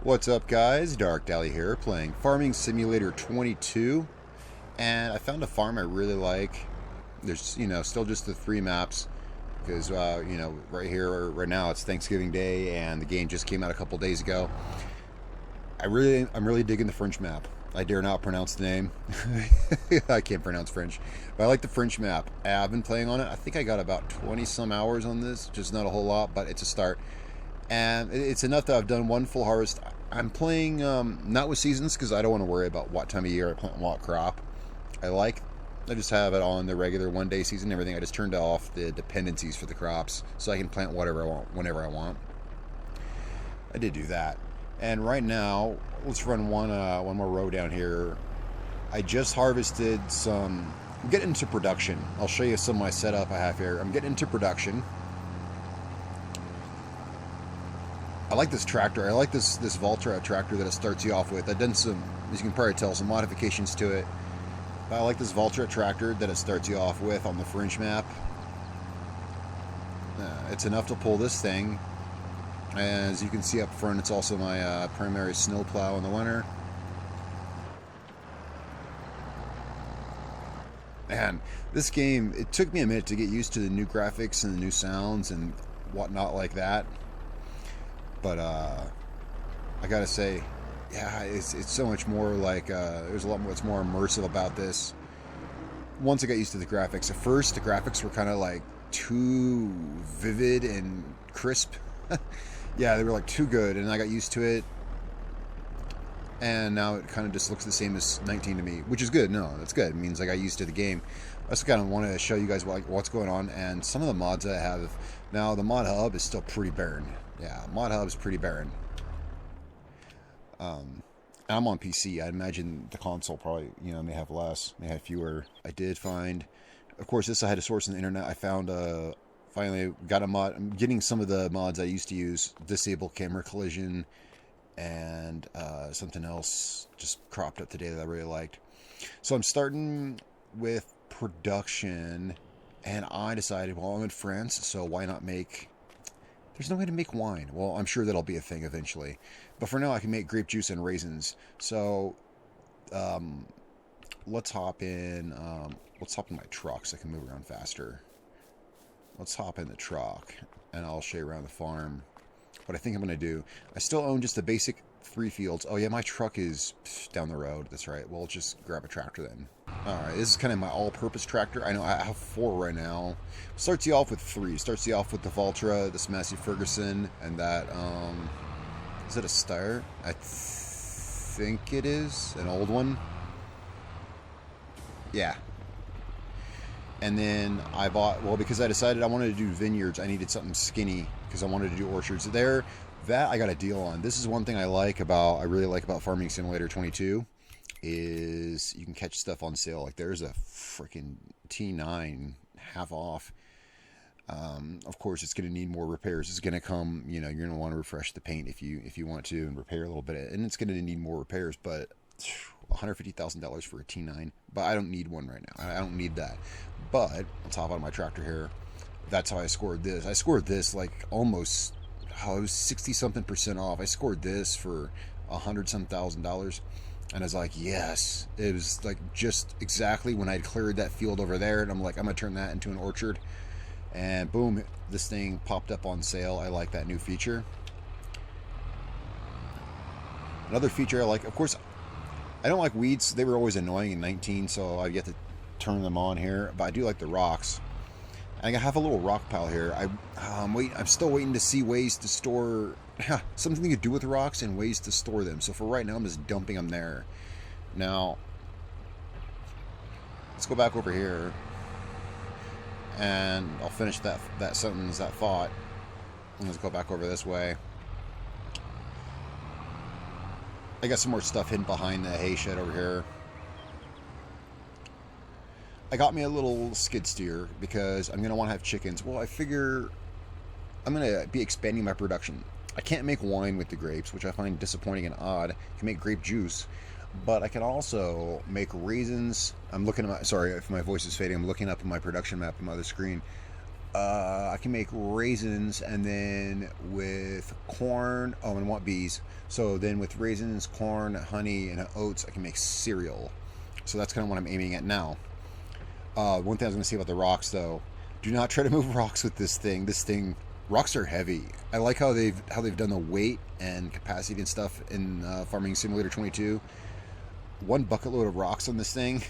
What's up, guys? Darkdally here, playing Farming Simulator 22, and I found a farm I really like. There's, still just the 3 maps, because, right here, right now, it's Thanksgiving Day, and the game just came out a couple days ago. I'm really digging the French map. I dare not pronounce the name. I can't pronounce French, but I like the French map. I've been playing on it. I think I got about 20-some hours on this, just not a whole lot, but it's a start. And it's enough that I've done one full harvest. I'm playing not with seasons because I don't want to worry about what time of year I plant what crop. I just have it on the regular 1-day season and everything. I just turned off the dependencies for the crops so I can plant whatever I want whenever I want. I did do that. And right now, let's run one more row down here. I just harvested some. I'm getting into production. I'll show you some of my setup I have here. I'm getting into production. I like this tractor. I like this Valtra tractor that it starts you off with. I've done some, as you can probably tell, some modifications to it. But I like this Valtra tractor that it starts you off with on the French map. It's enough to pull this thing. As you can see up front, it's also my primary snow plow in the winter. Man, this game, it took me a minute to get used to the new graphics and the new sounds and whatnot like that. But I gotta say, yeah, it's so much more like there's a lot more. It's more immersive about this. Once I got used to the graphics, at first the graphics were kind of like too vivid and crisp. Yeah, they were like too good, and I got used to it. And now it kind of just looks the same as 19 to me, which is good. No, that's good. It means I got used to the game. I just kind of want to show you guys what's going on and some of the mods that I have. Now, the mod hub is still pretty barren. Yeah, mod hub is pretty barren. I'm on PC. I imagine the console probably, may have less, may have fewer. I did find, of course, this I had to source on the internet. I found finally got a mod. I'm getting some of the mods I used to use. Disable camera collision and something else just cropped up today that I really liked. So I'm starting with production, and I decided, well, I'm in France, so why not make... There's no way to make wine. Well, I'm sure that'll be a thing eventually. But for now, I can make grape juice and raisins. So, let's hop in my truck so I can move around faster. Let's hop in the truck, and I'll show you around the farm. What I think I'm going to do. I still own just the basic 3 fields. Oh yeah, my truck is down the road. That's right. We'll just grab a tractor then. Alright, this is kind of my all-purpose tractor. I know I have 4 right now. Starts you off with 3. Starts you off with the Valtra, this Massey Ferguson, and that, is it a Steyr? I think it is. An old one. Yeah. And then I bought, well, because I decided I wanted to do vineyards, I needed something skinny because I wanted to do orchards. That I got a deal on. This is one thing I really like about Farming Simulator 22 is you can catch stuff on sale. Like there's a freaking T9 half off. Of course, it's going to need more repairs. It's going to come, you're going to want to refresh the paint if you want to and repair a little bit. And it's going to need more repairs, but $150,000 for a T9. But I don't need one right now. I don't need that. But let's hop on my tractor here. That's how I scored this. I scored this like almost, it was 60-something% off. I scored this for $100-some thousand. And I was like, yes. It was like just exactly when I'd cleared that field over there. And I'm like, I'm going to turn that into an orchard. And boom, this thing popped up on sale. I like that new feature. Another feature I like, of course, I don't like weeds. They were always annoying in 19, so I've yet to turn them on here. But I do like the rocks. And I have a little rock pile here. I'm still waiting to see ways to store... something to do with rocks and ways to store them. So for right now, I'm just dumping them there. Now, let's go back over here. And I'll finish that sentence, that thought. And let's go back over this way. I got some more stuff hidden behind the hay shed over here. I got me a little skid steer because I'm going to want to have chickens. Well, I figure I'm going to be expanding my production. I can't make wine with the grapes, which I find disappointing and odd. I can make grape juice, but I can also make raisins. I'm looking at sorry if my voice is fading. I'm looking up at my production map on my other screen. I can make raisins, and then with corn, oh, and I want bees. So then with raisins, corn, honey, and oats, I can make cereal. So that's kind of what I'm aiming at now. One thing I was going to say about the rocks, though, do not try to move rocks with this thing. Rocks are heavy. I like how they've done the weight and capacity and stuff in Farming Simulator 22. One bucket load of rocks on this thing.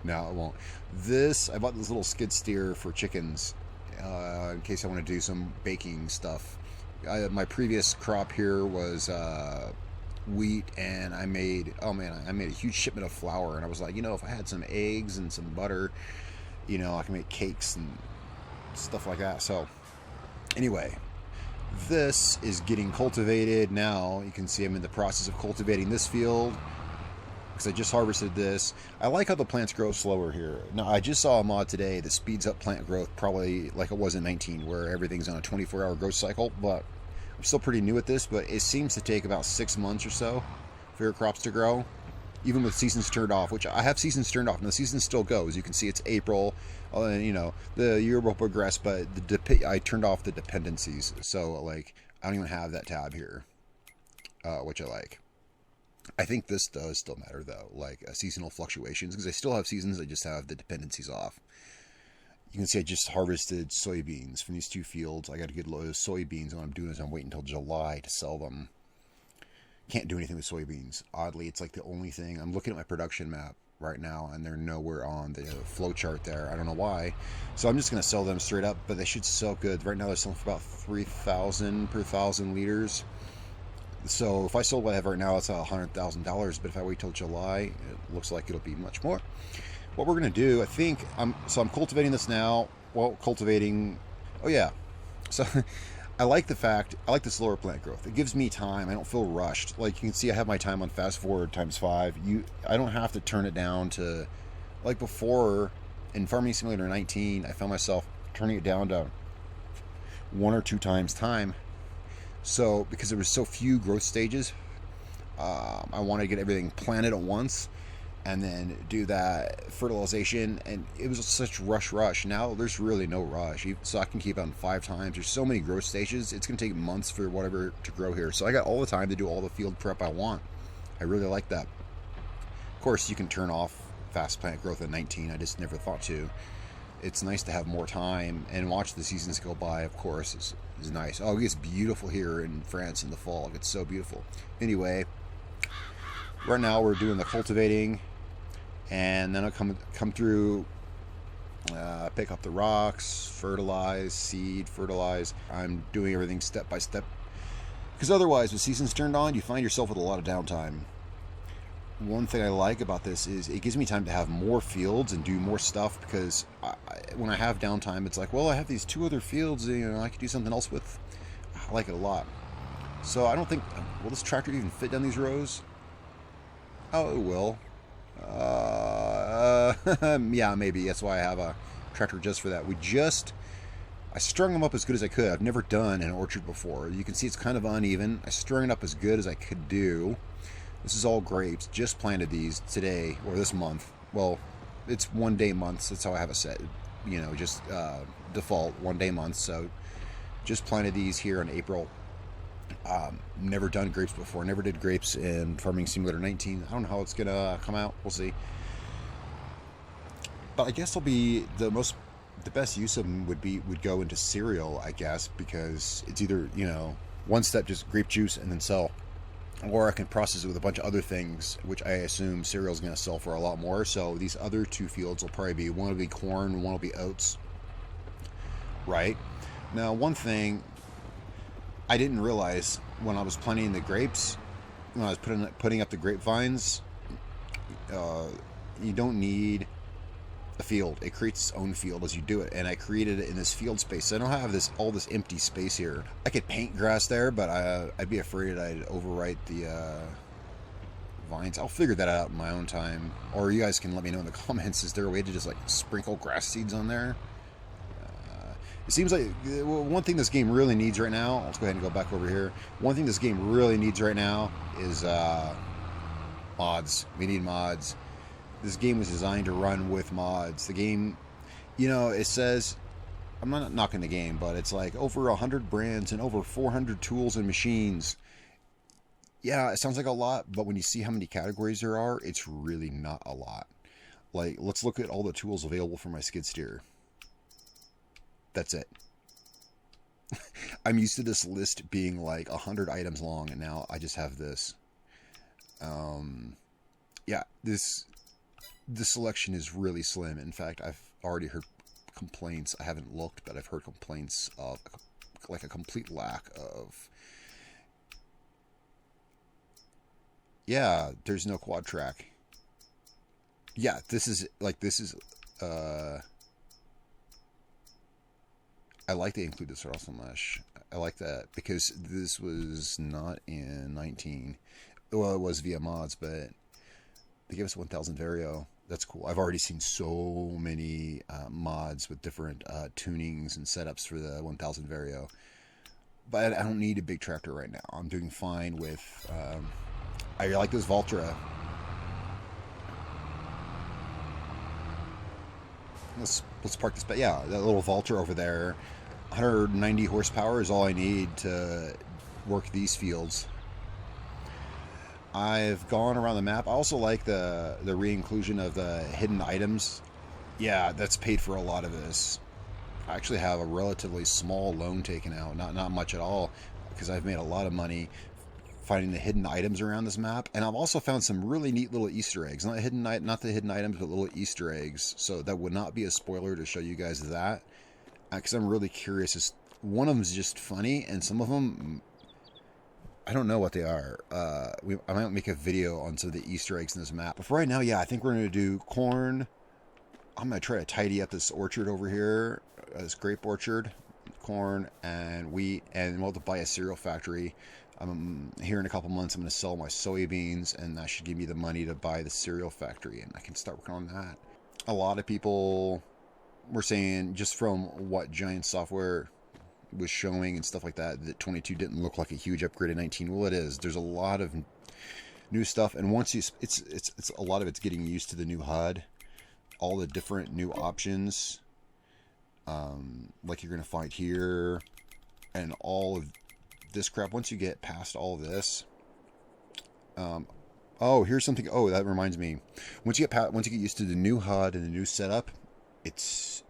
No, it won't. I bought this little skid steer for chickens in case I want to do some baking stuff. My previous crop here was wheat, and I made a huge shipment of flour, and I was like, if I had some eggs and some butter, I can make cakes and stuff like that. So anyway, this is getting cultivated now. You can see I'm in the process of cultivating this field because I just harvested this. I like how the plants grow slower here. Now, I just saw a mod today that speeds up plant growth, probably like it was in 19, where everything's on a 24-hour growth cycle, but I'm still pretty new at this, but it seems to take about 6 months or so for your crops to grow, even with seasons turned off, which I have seasons turned off, and the season still goes. You can see it's April, and the year will progress, but I turned off the dependencies, so like I don't even have that tab here, which I like. I think this does still matter, though, like seasonal fluctuations, because I still have seasons, I just have the dependencies off. You can see I just harvested soybeans from these 2 fields. I got a good load of soybeans, and what I'm doing is I'm waiting until July to sell them. Can't do anything with soybeans. Oddly, it's like the only thing. I'm looking at my production map right now, and they're nowhere on the flow chart there. I don't know why. So I'm just going to sell them straight up, but they should sell good. Right now they're selling for about $3,000 per 1,000 liters. So if I sold what I have right now, it's $100,000. But if I wait till July, it looks like it'll be much more. What we're going to do, I think, I'm cultivating this now. Well, cultivating, oh yeah. So I like the slower plant growth. It gives me time. I don't feel rushed. Like you can see, I have my time on fast forward ×5. I don't have to turn it down to, like before in Farming Simulator 19, I found myself turning it down to 1 or 2 times time. So because there was so few growth stages, I wanted to get everything planted at once and then do that fertilization, and it was such rush. Now there's really no rush, so I can keep on 5 times. There's so many growth stages, it's going to take months for whatever to grow here, so I got all the time to do all the field prep I want. I really like that. Of course, you can turn off fast plant growth at 19. I just never thought to. It's nice to have more time and watch the seasons go by. Of course, is nice. Oh, it gets beautiful here in France in the fall. It gets so beautiful. Anyway, right now we're doing the cultivating, and then I'll come through, pick up the rocks, fertilize, seed, fertilize. I'm doing everything step by step, because otherwise, with seasons turned on, you find yourself with a lot of downtime. One thing I like about this is it gives me time to have more fields and do more stuff, because when I have downtime, it's like, well, I have these 2 other fields, I could do something else with. I like it a lot. So I don't think, will this tractor even fit down these rows? Oh, it will. Yeah, maybe. That's why I have a tractor just for that. I strung them up as good as I could. I've never done an orchard before. You can see it's kind of uneven. I strung it up as good as I could do. This is all grapes. Just planted these today, or this month. Well, it's 1 day months. That's how I have it set. Just default 1 day months. So just planted these here in April. Never done grapes before. Never did grapes in Farming Simulator 19. I don't know how it's gonna come out. We'll see. But I guess the best use of them would go into cereal, I guess, because it's either, one step just grape juice and then sell. Or I can process it with a bunch of other things, which I assume cereal is going to sell for a lot more. So these other 2 fields will probably be, one will be corn, one will be oats. Right? Now, one thing I didn't realize when I was planting the grapes, when I was putting up the grapevines, you don't need a field. It creates its own field as you do it, and I created it in this field space. So I don't have all this empty space here. I could paint grass there, but I'd be afraid I'd overwrite the vines. I'll figure that out in my own time, or you guys can let me know in the comments. Is there a way to just like sprinkle grass seeds on there? It seems like one thing this game really needs right now, let's go ahead and go back over here. One thing this game really needs right now is mods. We need mods. This game was designed to run with mods. The game, it says I'm not knocking the game, but it's like over 100 brands and over 400 tools and machines. Yeah, it sounds like a lot, but when you see how many categories there are, it's really not a lot. Like, let's look at all the tools available for my skid steer. That's it. I'm used to this list being like 100 items long, and now I just have this. Yeah, this selection is really slim. In fact, I've already heard complaints. I haven't looked, but I've heard complaints of like a complete lack of. Yeah, there's no quad track. Yeah, this is. I like they include the throttle mesh. I like that because this was not in 19. Well, it was via mods, but they gave us 1000 Vario. That's cool. I've already seen so many mods with different tunings and setups for the 1000 Vario. But I don't need a big tractor right now. I'm doing fine with... I like this Valtra. Let's park this... But yeah, that little Valtra over there. 190 horsepower is all I need to work these fields. I've gone around the map. I also like the re-inclusion of the hidden items. Yeah, that's paid for a lot of this. I actually have a relatively small loan taken out, not much at all, because I've made a lot of money finding the hidden items around this map. And I've also found some really neat little Easter eggs. Not the hidden items, but little Easter eggs. So that would not be a spoiler to show you guys that, because I'm really curious. One of them is just funny, and some of them, I don't know what they are. I might make a video on some of the Easter eggs in this map. But for right now, yeah, I think we're going to do corn. I'm going to try to tidy up this orchard over here, this grape orchard, corn and wheat, and we'll have to buy a cereal factory. Here in a couple months, I'm going to sell my soybeans, and that should give me the money to buy the cereal factory, and I can start working on that. A lot of people were saying, just from what Giant Software was showing and stuff like that, that 22 didn't look like a huge upgrade in 19. Well, it is. There's a lot of new stuff, and once you, it's a lot of it's getting used to the new HUD, all the different new options, like you're gonna find here, and all of this crap. Once you get past all of this, oh, here's something. Oh, that reminds me. Once you get used to the new HUD and the new setup, it's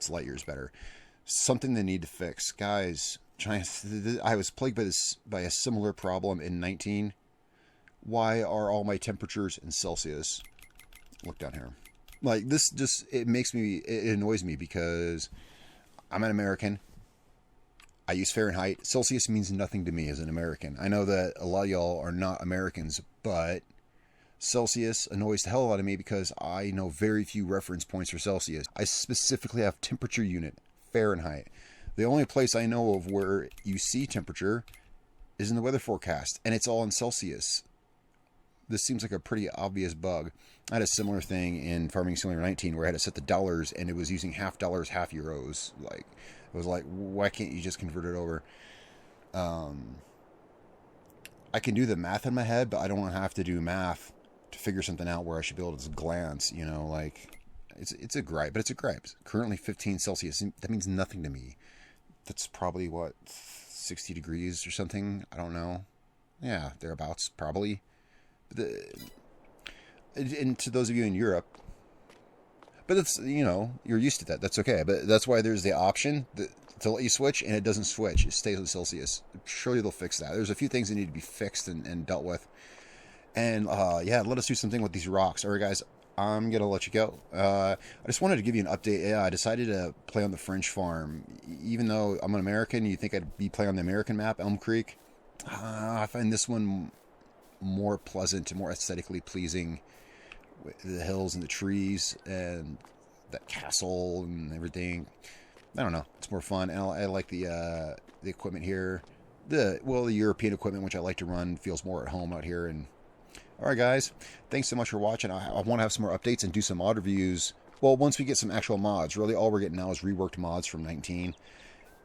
light years better. Something they need to fix, guys. I was plagued by a similar problem in 19. Why are all my temperatures in Celsius? Look down here. Like this, it annoys me because I'm an American. I use Fahrenheit. Celsius means nothing to me as an American. I know that a lot of y'all are not Americans, but Celsius annoys the hell out of me because I know very few reference points for Celsius. I specifically have temperature unit, Fahrenheit. The only place I know of where you see temperature is in the weather forecast, and it's all in Celsius. This seems like a pretty obvious bug. I had a similar thing in Farming Simulator 19 where I had to set the dollars, and it was using half dollars, half euros. Like, it was like, why can't you just convert it over? I can do the math in my head, but I don't want to have to do math to figure something out where I should be able to just glance, you know, like, it's a gripe, but it's a gripe. Currently 15 Celsius, that means nothing to me. That's probably, what, 60 degrees or something? I don't know. Yeah, thereabouts, probably. And to those of you in Europe, but it's, you know, you're used to that. That's okay. But that's why there's the option to let you switch, and it doesn't switch. It stays with Celsius. Surely they'll fix that. There's a few things that need to be fixed and dealt with. And yeah, let us do something with these rocks. All right, guys, I'm going to let you go. I just wanted to give you an update. Yeah, I decided to play on the French farm. Even though I'm an American, you think I'd be playing on the American map, Elm Creek. I find this one more pleasant, more aesthetically pleasing, with the hills and the trees and that castle and everything. I don't know, it's more fun, and I like the equipment here. The European equipment, which I like to run, feels more at home out here. And all right, guys, thanks so much for watching. I want to have some more updates and do some mod reviews. Well, once we get some actual mods. Really, all we're getting now is reworked mods from 19.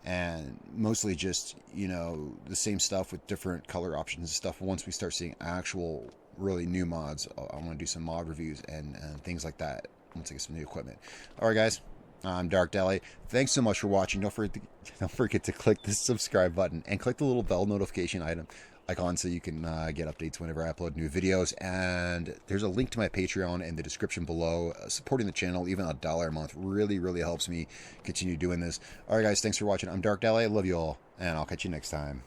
And mostly just, you know, the same stuff with different color options and stuff. Once we start seeing actual, really new mods, I want to do some mod reviews and things like that once I get some new equipment. All right, guys. I'm Darkdally. Thanks so much for watching. Don't forget to click the subscribe button and click the little bell notification icon so you can get updates whenever I upload new videos. And there's a link to my Patreon in the description below. Supporting the channel, even $1 a month, really helps me continue doing this. All right, guys, thanks for watching. I'm Darkdally. I love you all, and I'll catch you next time.